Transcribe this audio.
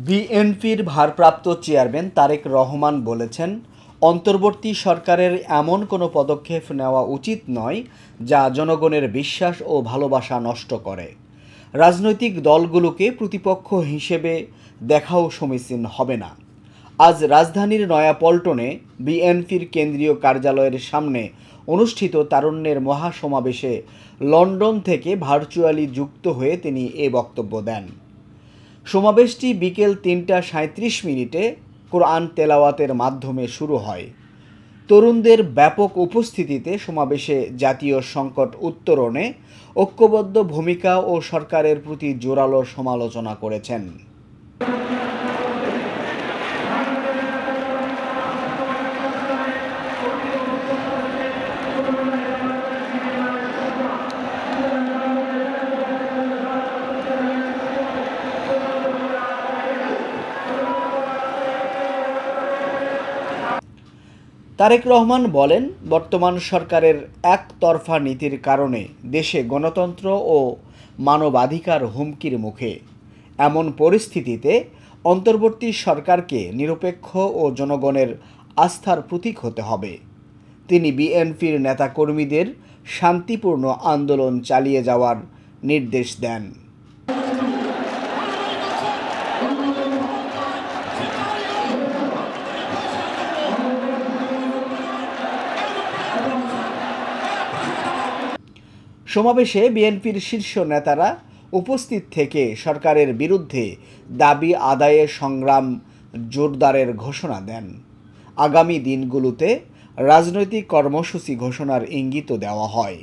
বিএনপির ভারপ্রাপ্ত চেয়ারম্যান তারেক রহমান বলেছেন, অন্তর্বর্তী সরকারের এমন কোনো পদক্ষেপ নেওয়া উচিত নয় যা জনগণের বিশ্বাস ও ভালোবাসা নষ্ট করে। রাজনৈতিক দলগুলোকে প্রতিপক্ষ হিসেবে দেখাও সমীচীন হবে না। আজ রাজধানীর নয়াপল্টনে বিএনপির কেন্দ্রীয় কার্যালয়ের সামনে অনুষ্ঠিত তারুণ্যের মহাসমাবেশে লন্ডন থেকে ভার্চুয়ালি যুক্ত হয়ে তিনি এ বক্তব্য দেন। সমাবেশটি বিকেল ৩টা ৩৭ কোরআন তেলাওয়াতের মাধ্যমে শুরু হয়। তরুণদের ব্যাপক উপস্থিতিতে সমাবেশে জাতীয় সংকট উত্তরণে ঐক্যবদ্ধ ভূমিকা ও সরকারের প্রতি জোরালো সমালোচনা করেছেন। তারেক রহমান বলেন, বর্তমান সরকারের একতরফা নীতির কারণে দেশে গণতন্ত্র ও মানবাধিকার হুমকির মুখে। এমন পরিস্থিতিতে অন্তর্বর্তী সরকারকে নিরপেক্ষ ও জনগণের আস্থার প্রতীক হতে হবে। তিনি বিএনপির নেতাকর্মীদের শান্তিপূর্ণ আন্দোলন চালিয়ে যাওয়ার নির্দেশ দেন। সমাবেশে বিএনপির শীর্ষ নেতারা উপস্থিত থেকে সরকারের বিরুদ্ধে দাবি আদায়ে সংগ্রাম জোরদারের ঘোষণা দেন। আগামী দিনগুলোতে রাজনৈতিক কর্মসূচি ঘোষণার ইঙ্গিতও দেওয়া হয়।